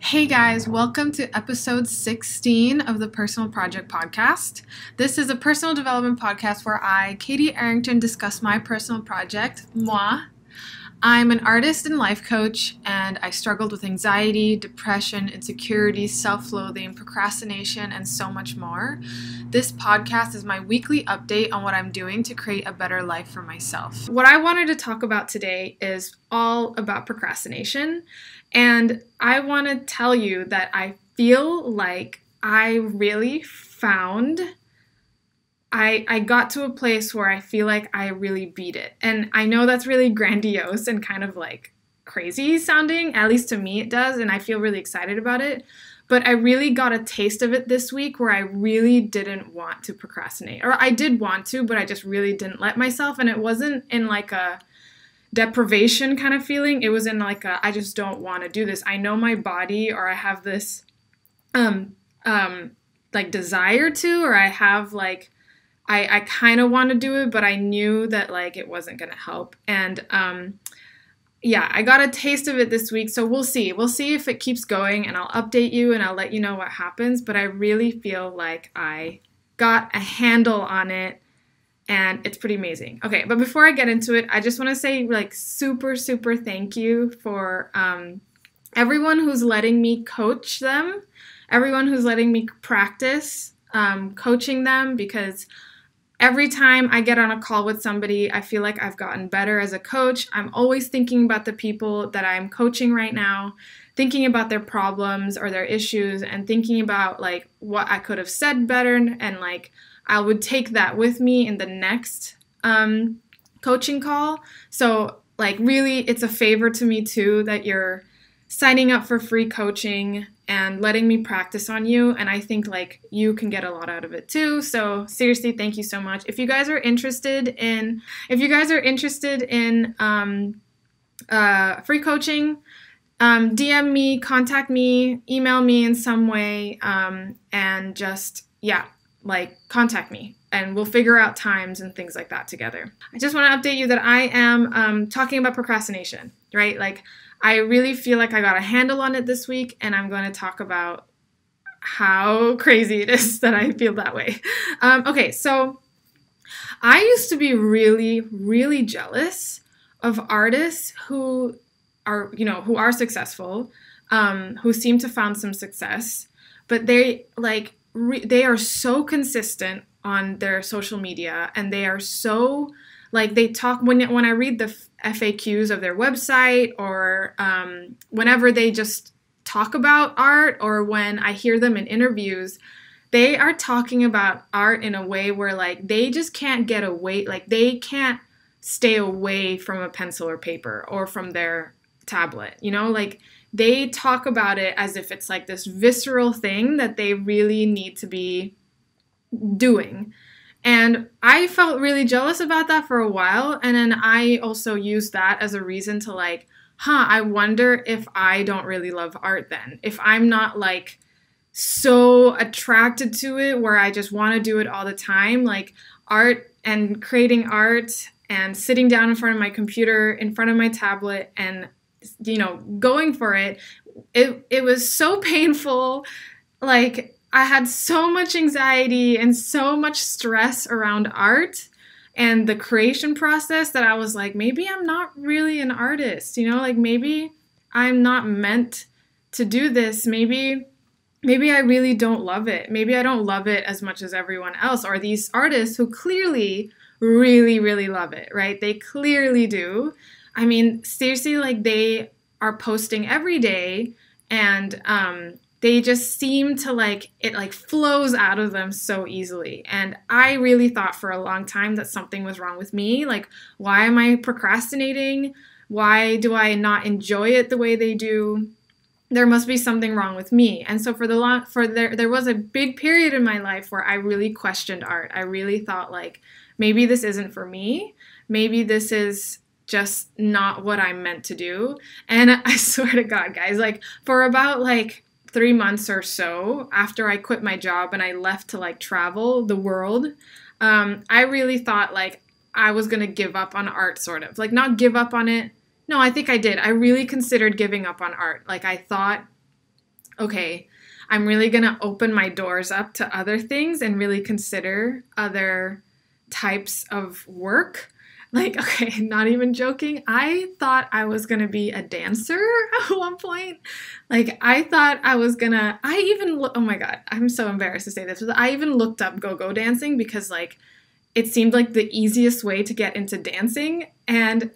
Hey guys, welcome to episode 16 of the Personal Project Podcast. This is a personal development podcast where I, katyarrington, discuss my personal project, moi. I'm an artist and life coach, and I struggled with anxiety, depression, insecurity, self-loathing, procrastination, and so much more. This podcast is my weekly update on what I'm doing to create a better life for myself. What I wanted to talk about today is all about procrastination, and I want to tell you that I feel like I really found I got to a place where I feel like I really beat it. And I know that's really grandiose and kind of like crazy sounding, at least to me it does, and I feel really excited about it. But I really got a taste of it this week where I really didn't want to procrastinate. Or I did want to, but I just really didn't let myself. And it wasn't in like a deprivation kind of feeling. It was in like a, I just don't want to do this. I know my body, or I have this like desire to, or I have like, I kind of want to do it, but I knew that like it wasn't going to help. And yeah, I got a taste of it this week. So we'll see. We'll see if it keeps going, and I'll update you and I'll let you know what happens. But I really feel like I got a handle on it, and it's pretty amazing. Okay, but before I get into it, I just want to say like super thank you for everyone who's letting me coach them, everyone who's letting me practice coaching them, because every time I get on a call with somebody, I feel like I've gotten better as a coach. I'm always thinking about the people that I'm coaching right now, thinking about their problems or their issues, and thinking about like what I could have said better, and like I would take that with me in the next coaching call. So like really, it's a favor to me too that you're signing up for free coaching and letting me practice on you, and I think like you can get a lot out of it too. So seriously, thank you so much. If you guys are interested in free coaching, DM me, contact me, email me in some way, and just like contact me, and we'll figure out times and things like that together. I just want to update you that I am talking about procrastination, right? Like I really feel like I got a handle on it this week, and I'm going to talk about how crazy it is that I feel that way. Okay, so I used to be really jealous of artists who are successful, who seem to found some success, but they are so consistent on their social media, and they are so like they talk when I read the FAQs of their website, or whenever they just talk about art, or when I hear them in interviews, they are talking about art in a way where like they just can't get away, like they can't stay away from a pencil or paper or from their tablet, like they talk about it as if it's like this visceral thing that they really need to be doing. And I felt really jealous about that for a while. And then I also used that as a reason to like, I wonder if I don't really love art then. If I'm not like so attracted to it where I just want to do it all the time, like art and creating art and sitting down in front of my computer, in front of my tablet, and, going for it. It was so painful. Like, I had so much anxiety and so much stress around art and the creation process that I was like, maybe I'm not really an artist, like maybe I'm not meant to do this. Maybe I really don't love it. Maybe I don't love it as much as everyone else, or these artists who clearly really love it, right? They clearly do. I mean, seriously, like they are posting every day, and they just seem to like, it like flows out of them so easily. And I really thought for a long time that something was wrong with me. Like, why am I procrastinating? Why do I not enjoy it the way they do? There must be something wrong with me. And so there was a big period in my life where I really questioned art. I really thought like, maybe this isn't for me. Maybe this is just not what I'm meant to do. And I swear to God, guys, like for about like 3 months or so after I quit my job and I left to like travel the world, I really thought like I was going to give up on art, sort of. Like not give up on it. No, I think I did. I really considered giving up on art. Like I thought okay, I'm really going to open my doors up to other things and really consider other types of work. Like, okay, not even joking. I thought I was going to be a dancer at one point. Like, I thought I was going to, oh my God, I'm so embarrassed to say this, but I even looked up go-go dancing because, like, it seemed like the easiest way to get into dancing. And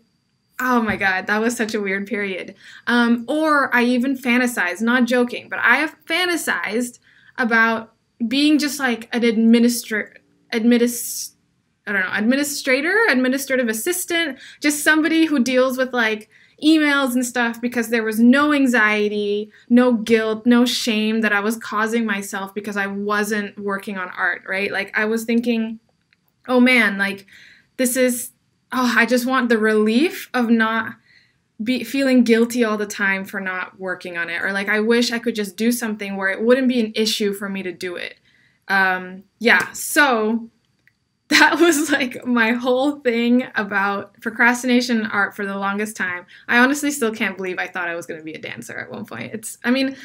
oh my God, that was such a weird period. Or I even fantasized, not joking, but I have fantasized about being just like an administrative assistant, just somebody who deals with like emails and stuff, because there was no anxiety, no guilt, no shame that I was causing myself because I wasn't working on art, right? Like I was thinking, oh man, like I just want the relief of not feeling guilty all the time for not working on it. Or like, I wish I could just do something where it wouldn't be an issue for me to do it. So that was like my whole thing about procrastination and art for the longest time. I honestly still can't believe I thought I was going to be a dancer at one point. I mean,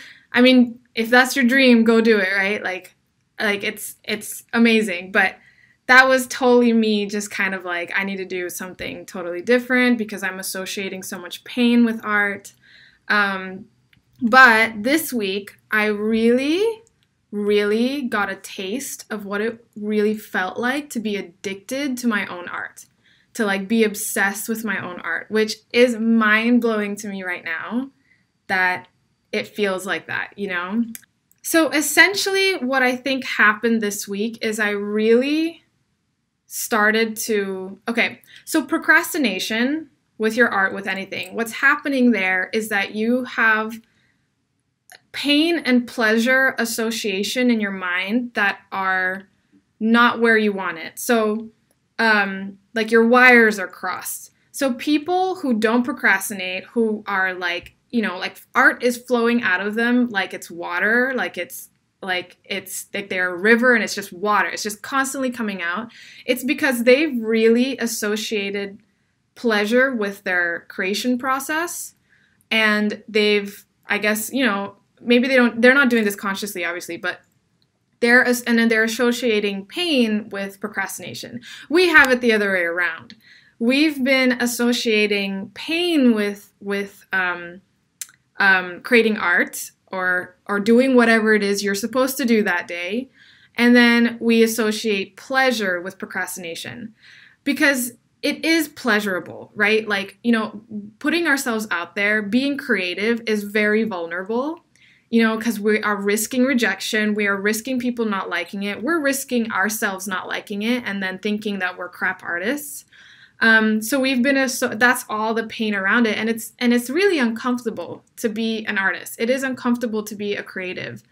if that's your dream, go do it, right? Like it's amazing. But that was totally me just kind of like, I need to do something totally different because I'm associating so much pain with art. But this week, I really got a taste of what it really felt like to be addicted to my own art, to like be obsessed with my own art, which is mind-blowing to me right now that it feels like that, you know? So essentially what I think happened this week is I really started to, so procrastination with your art, with anything, what's happening there is that you have pain and pleasure association in your mind that are not where you want it. So, like your wires are crossed. So people who don't procrastinate, who are like, you know, like art is flowing out of them like it's water, like they're a river and it's just water. It's just constantly coming out. It's because they've really associated pleasure with their creation process, and they've, I guess, you know, maybe they're not doing this consciously, obviously, but they're associating pain with procrastination. We have it the other way around. We've been associating pain with creating art or doing whatever it is you're supposed to do that day, and then we associate pleasure with procrastination because it is pleasurable, right? Like, you know, putting ourselves out there, being creative is very vulnerable. You know, because we are risking rejection, we are risking people not liking it, we're risking ourselves not liking it, and then thinking that we're crap artists. So we've been that's all the pain around it, and it's really uncomfortable to be an artist. It is uncomfortable to be a creative.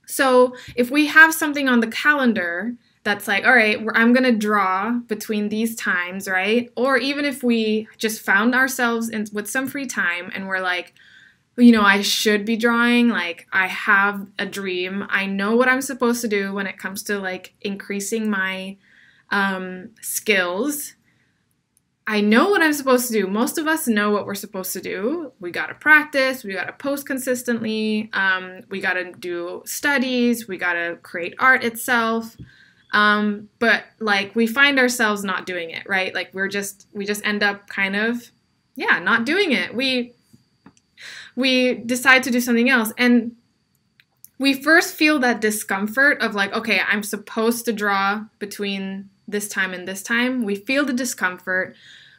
So if we have something on the calendar that's like, all right, I'm gonna draw between these times, right? Or even if we just found ourselves with some free time and we're like, you know, I should be drawing, like I have a dream. I know what I'm supposed to do when it comes to like increasing my skills. I know what I'm supposed to do. Most of us know what we're supposed to do. We got to practice. We got to post consistently. We got to do studies. We got to create art itself. But like we find ourselves not doing it, right? Like we just end up kind of, not doing it. We decide to do something else, and we first feel that discomfort of like, okay, I'm supposed to draw between this time and this time. We feel the discomfort.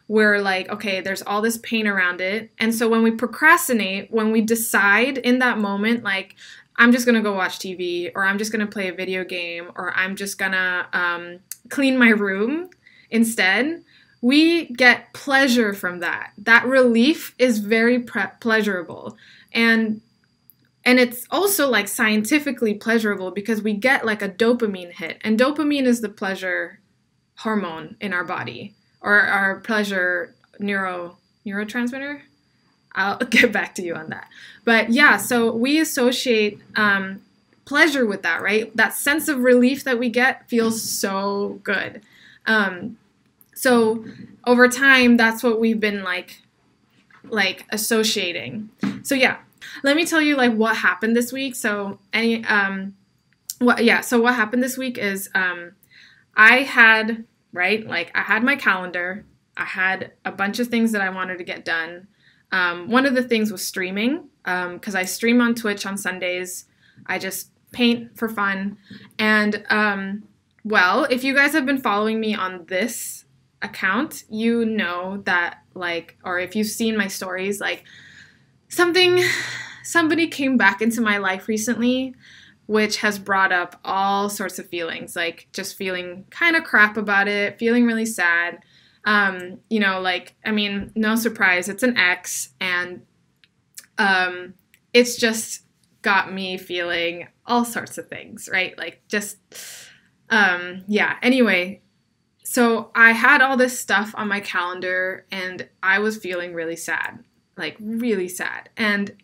We're like, okay, there's all this pain around it. And so when we procrastinate, when we decide in that moment, like, I'm just going to go watch TV, or I'm just going to play a video game, or I'm just going to clean my room instead, we get pleasure from that. That relief is very pleasurable. And it's also like scientifically pleasurable because we get like a dopamine hit. And dopamine is the pleasure hormone in our body, or our pleasure neurotransmitter. I'll get back to you on that. But yeah, so we associate pleasure with that, right? That sense of relief that we get feels so good. So over time, that's what we've been like associating. So yeah, Let me tell you like what happened this week. So what happened this week is I had my calendar. I had a bunch of things that I wanted to get done. One of the things was streaming, because I stream on Twitch on Sundays. I just paint for fun. And well, if you guys have been following me on this account, you know that or if you've seen my stories, somebody came back into my life recently, which has brought up all sorts of feelings, just feeling kind of crap about it, feeling really sad. No surprise, it's an ex, and it's just got me feeling all sorts of things, right? Anyway, so I had all this stuff on my calendar, and I was feeling really sad, really sad. And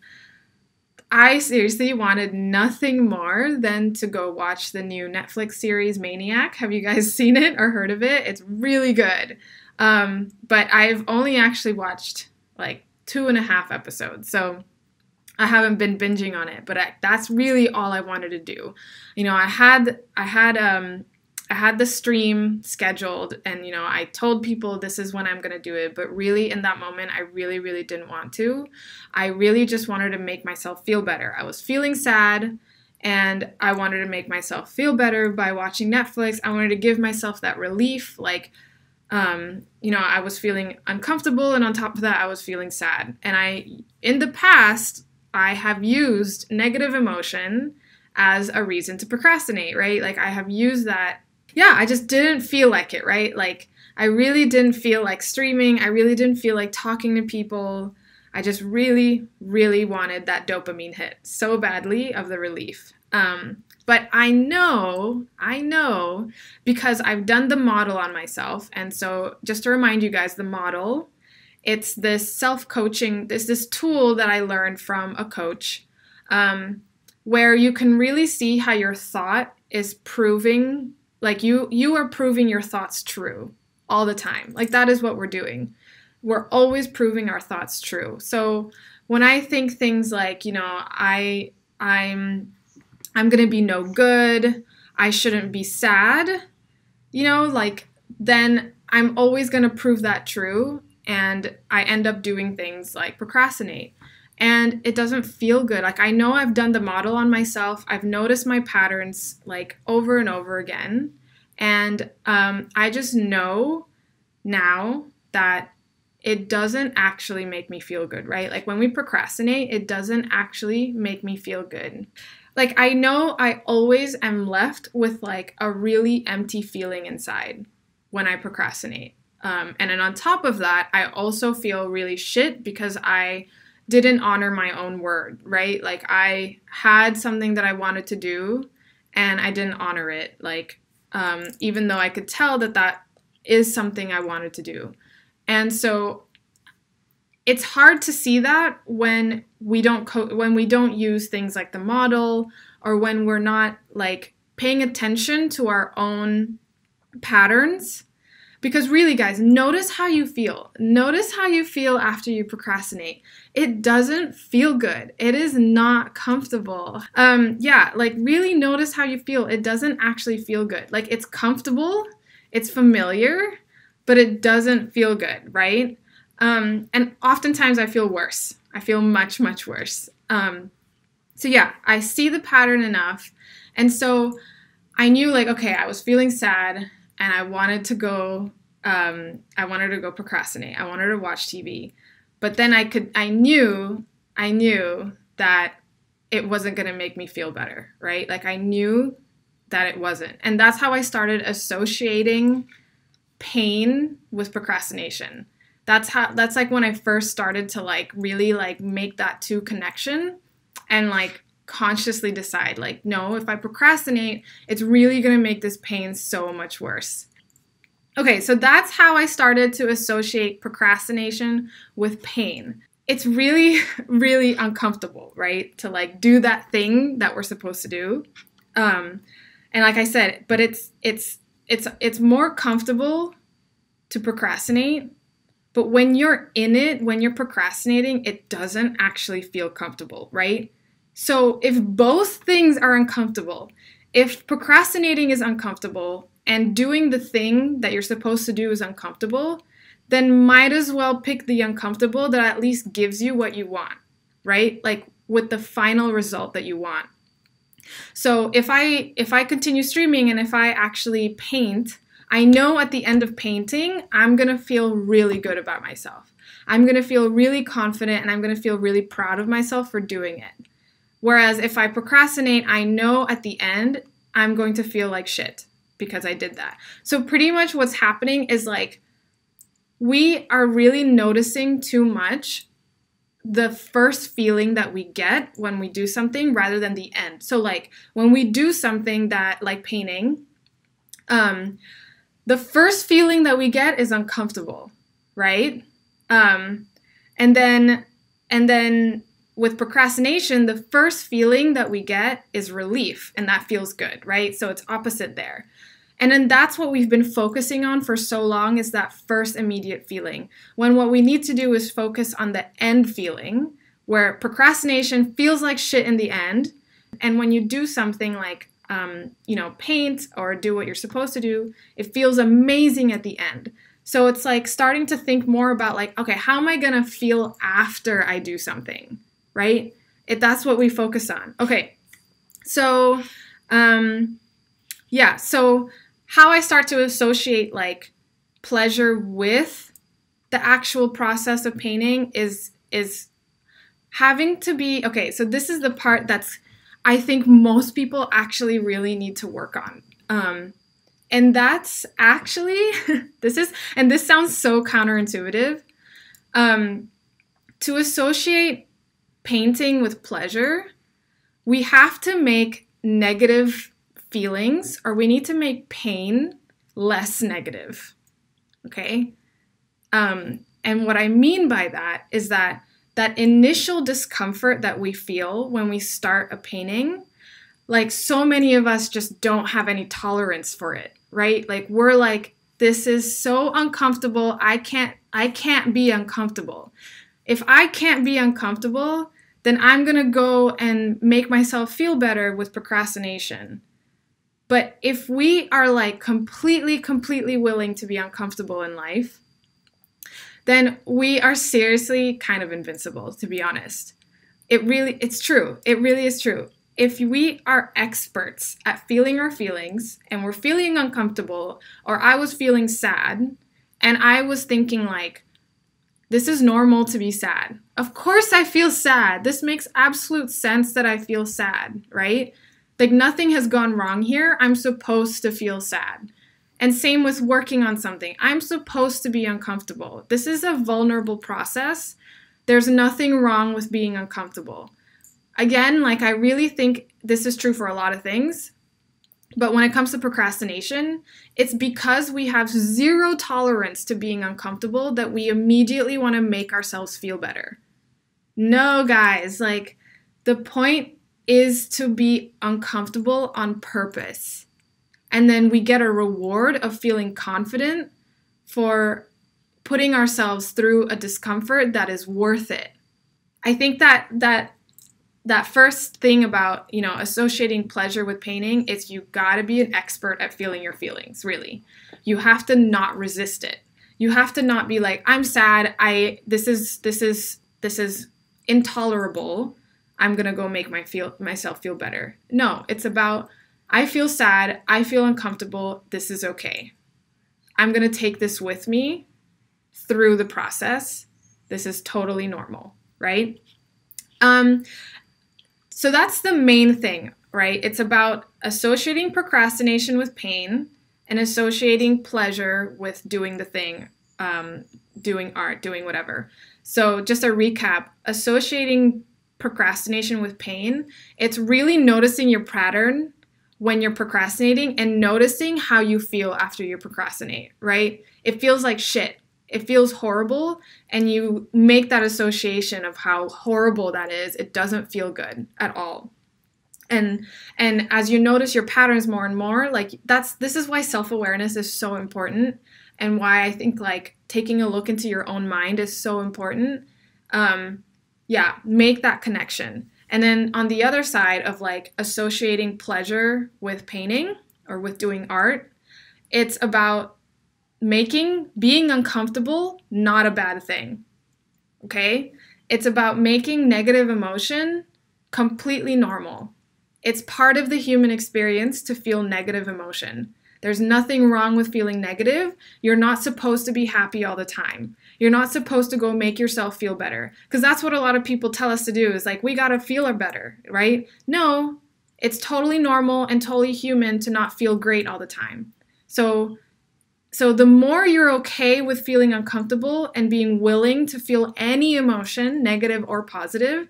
I seriously wanted nothing more than to go watch the new Netflix series Maniac. Have you guys seen it or heard of it? It's really good. But I've only actually watched 2.5 episodes, so I haven't been binging on it, but that's really all I wanted to do. I had the stream scheduled, and, I told people this is when I'm going to do it, but really in that moment, I really, really didn't want to. I really just wanted to make myself feel better. I was feeling sad, and I wanted to make myself feel better by watching Netflix. I wanted to give myself that relief, I was feeling uncomfortable, and on top of that, I was feeling sad. And in the past, I have used negative emotion as a reason to procrastinate, right? I have used that. Yeah, I just didn't feel like it, right? I really didn't feel like streaming. I really didn't feel like talking to people. I just really, really wanted that dopamine hit so badly of the relief. But I know, because I've done the model on myself. And so just to remind you guys, the model, it's this self-coaching, this tool that I learned from a coach, where you can really see how your thought is proving, you are proving your thoughts true all the time. That is what we're doing. We're always proving our thoughts true. So when I think things I'm going to be no good, I shouldn't be sad, then I'm always going to prove that true, and I end up doing things like procrastinate. And it doesn't feel good. I know I've done the model on myself. I've noticed my patterns over and over again. And I just know now that it doesn't actually make me feel good, right? When we procrastinate, it doesn't actually make me feel good. I know I always am left with a really empty feeling inside when I procrastinate. And then on top of that, I also feel really shit because I didn't honor my own word, right? I had something that I wanted to do and I didn't honor it. Even though I could tell that is something I wanted to do. And so it's hard to see that when we don't use things like the model, or when we're not paying attention to our own patterns. Because really, guys, notice how you feel. Notice how you feel after you procrastinate. It doesn't feel good. It is not comfortable. Really notice how you feel. It doesn't actually feel good. It's comfortable, it's familiar, but it doesn't feel good, right? And oftentimes I feel worse. I feel much, much worse. I see the pattern enough. And so I knew okay, I was feeling sad and I wanted to go procrastinate. I wanted to watch TV. But then I knew that it wasn't going to make me feel better, right? I knew that it wasn't. And that's how I started associating pain with procrastination. That's when I first started to really make that two connection and consciously decide no, if I procrastinate, it's really going to make this pain so much worse. Okay, so that's how I started to associate procrastination with pain. It's really, really uncomfortable, right? To do that thing that we're supposed to do. And like I said, but it's more comfortable to procrastinate But when you're in it, when you're procrastinating, it doesn't actually feel comfortable, right? So if both things are uncomfortable, if procrastinating is uncomfortable and doing the thing that you're supposed to do is uncomfortable, then might as well pick the uncomfortable that at least gives you what you want, right? Like with the final result that you want. So if I continue streaming and if I actually paint, I know at the end of painting, I'm going to feel really good about myself. I'm going to feel really confident and I'm going to feel really proud of myself for doing it. Whereas if I procrastinate, I know at the end, I'm going to feel like shit because I did that. So pretty much what's happening is like, we are really noticing too much the first feeling that we get when we do something rather than the end. So like when we do something that like painting, the first feeling that we get is uncomfortable, right? And then with procrastination, the first feeling that we get is relief, and that feels good, right? So it's opposite there. And then that's what we've been focusing on for so long, is that first immediate feeling. When what we need to do is focus on the end feeling, where procrastination feels like shit in the end. And when you do something like, paint or do what you're supposed to do, it feels amazing at the end. So it's like starting to think more about like, okay, how am I going to feel after I do something, right? That's what we focus on. Okay, so, so how I start to associate like pleasure with the actual process of painting is having to be, okay, so this is the part that's, I think most people actually really need to work on. And that's actually, this sounds so counterintuitive, to associate painting with pleasure, we have to make negative feelings, or we need to make pain less negative, okay? And what I mean by that is that initial discomfort that we feel when we start a painting, like so many of us just don't have any tolerance for it, right? Like we're like, this is so uncomfortable, I can't be uncomfortable. If I can't be uncomfortable, then I'm gonna go and make myself feel better with procrastination. But if we are like completely willing to be uncomfortable in life, then we are seriously kind of invincible, to be honest. It's true. It really is true. If we are experts at feeling our feelings and we're feeling uncomfortable, or I was feeling sad and I was thinking like, this is normal to be sad. Of course I feel sad. This makes absolute sense that I feel sad, right? Like nothing has gone wrong here. I'm supposed to feel sad. And same with working on something. I'm supposed to be uncomfortable. This is a vulnerable process. There's nothing wrong with being uncomfortable. Again, like I really think this is true for a lot of things. But when it comes to procrastination, it's because we have zero tolerance to being uncomfortable that we immediately want to make ourselves feel better. No, guys, like the point is to be uncomfortable on purpose. And then we get a reward of feeling confident for putting ourselves through a discomfort that is worth it. I think that first thing about, associating pleasure with painting is you gotta be an expert at feeling your feelings, really. You have to not resist it. You have to not be like, I'm sad, this is intolerable. I'm gonna go make myself feel better. No, it's about, I feel sad, I feel uncomfortable, this is okay. I'm gonna take this with me through the process. This is totally normal, right? So that's the main thing, right? It's about associating procrastination with pain and associating pleasure with doing the thing, doing art, doing whatever. So just a recap, associating procrastination with pain, it's really noticing your pattern when you're procrastinating and noticing how you feel after you procrastinate, right? It feels like shit. It feels horrible, and you make that association of how horrible that is. It doesn't feel good at all. And as you notice your patterns more and more, like this is why self-awareness is so important, and why I think like taking a look into your own mind is so important. Yeah, make that connection. And then on the other side of like associating pleasure with painting or with doing art, it's about making being uncomfortable not a bad thing. Okay? It's about making negative emotion completely normal. It's part of the human experience to feel negative emotion. There's nothing wrong with feeling negative. You're not supposed to be happy all the time. You're not supposed to go make yourself feel better. Because that's what a lot of people tell us to do is like, we got to feel better, right? No, it's totally normal and totally human to not feel great all the time. So the more you're okay with feeling uncomfortable and being willing to feel any emotion, negative or positive,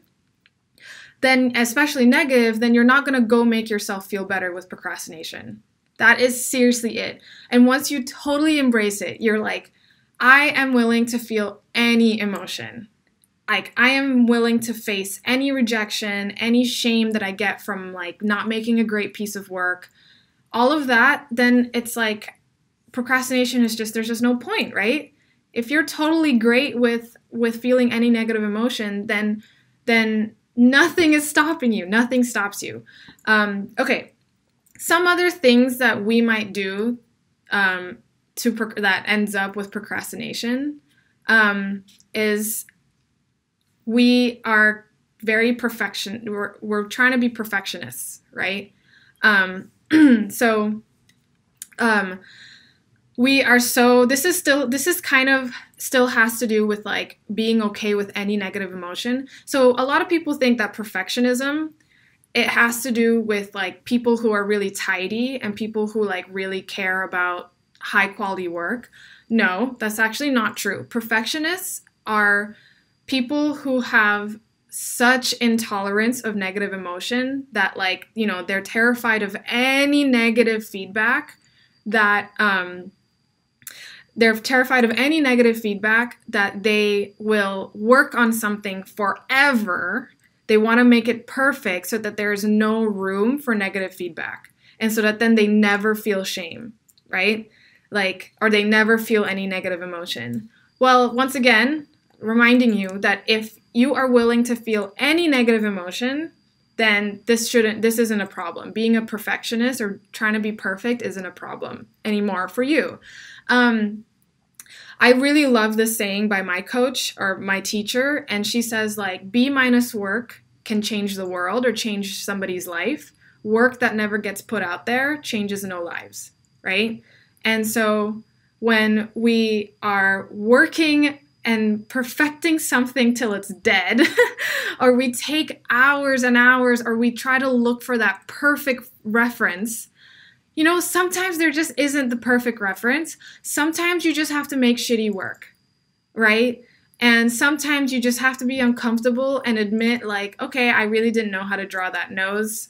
then especially negative, then you're not going to go make yourself feel better with procrastination. That is seriously it. And once you totally embrace it, you're like, I am willing to feel any emotion. Like, I am willing to face any rejection, any shame that I get from like not making a great piece of work, all of that, then it's like procrastination is just, there's just no point, right? If you're totally great with feeling any negative emotion, then nothing is stopping you. Nothing stops you. Okay. Some other things that we might do that ends up with procrastination is we are very we're trying to be perfectionists, right? We are this is kind of still has to do with like being okay with any negative emotion. So a lot of people think that perfectionism, it has to do with like people who are really tidy and people who like really care about high quality work. No, that's actually not true. Perfectionists are people who have such intolerance of negative emotion that like, you know, they're terrified of any negative feedback that they will work on something forever. They want to make it perfect so that there is no room for negative feedback. And so that then they never feel shame, right? Like, or they never feel any negative emotion. Well, once again, reminding you that if you are willing to feel any negative emotion, then this isn't a problem. Being a perfectionist or trying to be perfect isn't a problem anymore for you. I really love this saying by my coach or my teacher, and she says like, B- work can change the world or change somebody's life. Work that never gets put out there changes no lives, right? And so when we are working and perfecting something till it's dead, or we take hours and hours, or we try to look for that perfect reference, you know, sometimes there just isn't the perfect reference. Sometimes you just have to make shitty work, right? And sometimes you just have to be uncomfortable and admit like, okay, I really didn't know how to draw that nose.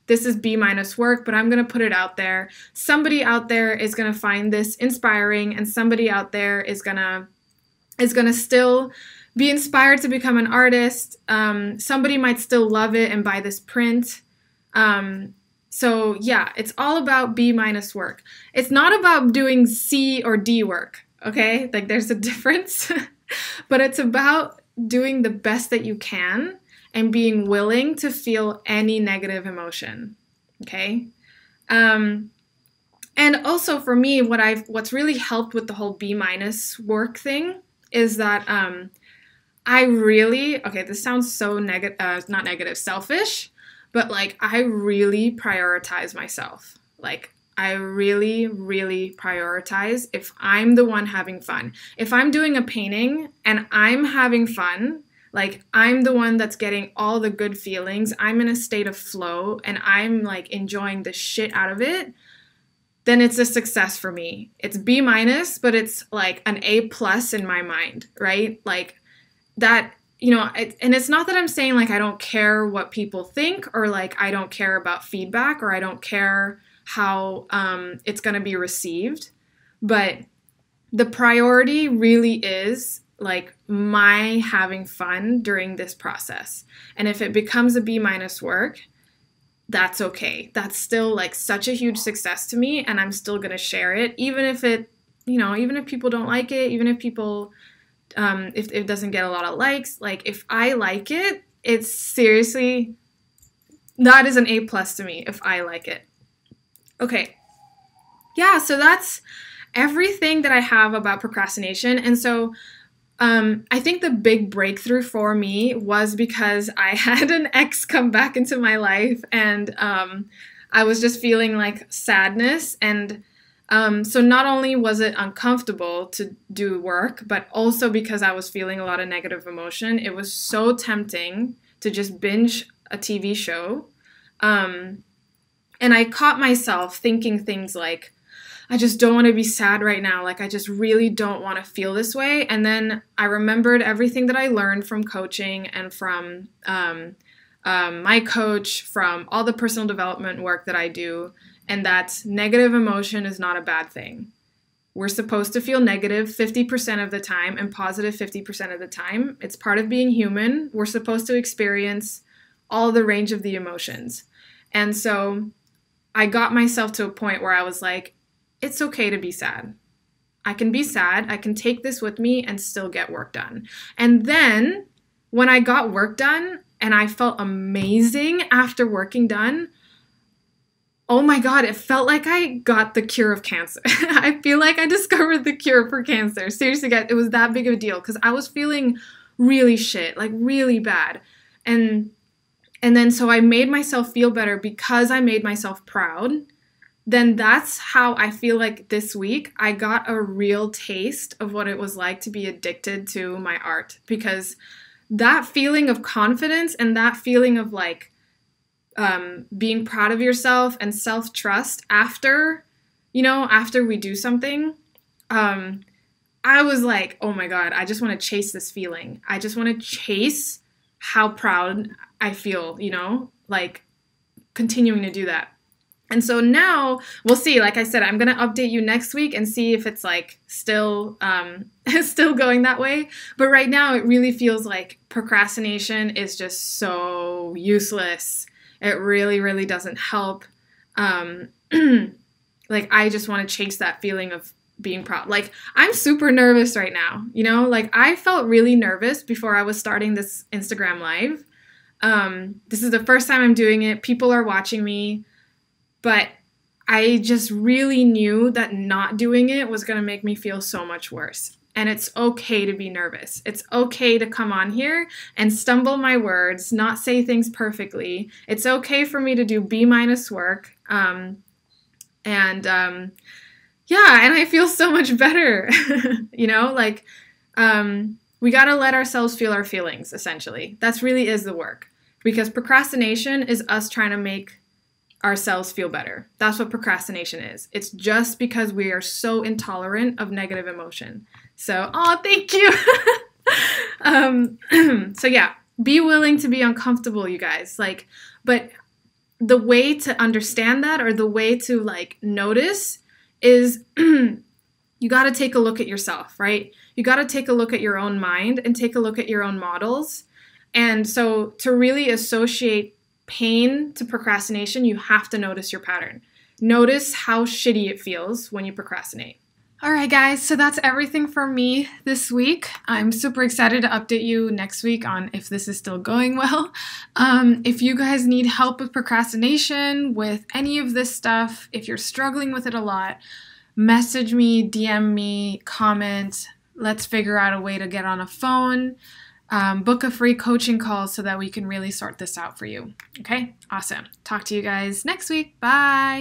This is B- work, but I'm going to put it out there. Somebody out there is going to find this inspiring, and somebody out there is going to still be inspired to become an artist. Somebody might still love it and buy this print. So yeah, it's all about B- work. It's not about doing C or D work, okay? Like there's a difference, but it's about doing the best that you can and being willing to feel any negative emotion, okay? And also for me, what's really helped with the whole B- work thing is that this sounds so not negative, selfish, but like I really prioritize myself. Like I really, really prioritize if I'm the one having fun. If I'm doing a painting and I'm having fun, like I'm the one that's getting all the good feelings, I'm in a state of flow and I'm like enjoying the shit out of it, then it's a success for me. It's B-, but it's like an A+ in my mind, right? Like that, you know, and it's not that I'm saying like I don't care what people think or like I don't care about feedback or I don't care how it's going to be received, but the priority really is like my having fun during this process. And if it becomes a B- work, that's okay. That's still like such a huge success to me, and I'm still going to share it, even if it even if people don't like it, even if people, if it doesn't get a lot of likes, like if I like it, it's seriously, that is an A+ to me if I like it. Okay. Yeah, so that's everything that I have about procrastination. And so I think the big breakthrough for me was because I had an ex come back into my life, and I was just feeling like sadness. And so not only was it uncomfortable to do work, but also because I was feeling a lot of negative emotion, it was so tempting to just binge a TV show. And I caught myself thinking things like, I just don't want to be sad right now. Like, I just really don't want to feel this way. And then I remembered everything that I learned from coaching and from my coach, from all the personal development work that I do, and that negative emotion is not a bad thing. We're supposed to feel negative 50% of the time and positive 50% of the time. It's part of being human. We're supposed to experience all the range of the emotions. And so I got myself to a point where I was like, it's okay to be sad. I can be sad. I can take this with me and still get work done. And then when I got work done and I felt amazing after working done, oh my God, it felt like I got the cure of cancer. I feel like I discovered the cure for cancer. Seriously, guys, it was that big of a deal because I was feeling really shit, like really bad. And then so I made myself feel better because I made myself proud. Then that's how I feel like this week I got a real taste of what it was like to be addicted to my art, because that feeling of confidence and that feeling of like being proud of yourself and self-trust after we do something, I was like, oh my God, I just want to chase this feeling. I just want to chase how proud I feel, like continuing to do that. And so now we'll see. Like I said, I'm going to update you next week and see if it's like still going that way. But right now it really feels like procrastination is just so useless. It really, really doesn't help. Like I just want to chase that feeling of being proud. Like I'm super nervous right now, like I felt really nervous before I was starting this Instagram live. This is the first time I'm doing it. People are watching me. But I just really knew that not doing it was going to make me feel so much worse. And it's okay to be nervous. It's okay to come on here and stumble my words, not say things perfectly. It's okay for me to do B- work. And I feel so much better, we got to let ourselves feel our feelings, essentially. That's really is the work. Because procrastination is us trying to make ourselves feel better. That's what procrastination is. It's just because we are so intolerant of negative emotion. So, thank you. So yeah, be willing to be uncomfortable, you guys. But the way to understand that, or the way to notice, is you got to take a look at yourself, right? You got to take a look at your own mind and take a look at your own models. And so to really associate pain to procrastination, you have to notice your pattern. Notice how shitty it feels when you procrastinate. All right, guys, so that's everything for me this week. I'm super excited to update you next week on if this is still going well. If you guys need help with procrastination, with any of this stuff, if you're struggling with it a lot, message me, DM me, comment. Let's figure out a way to get on a phone. Book a free coaching call so that we can really sort this out for you. Okay? Awesome. Talk to you guys next week. Bye.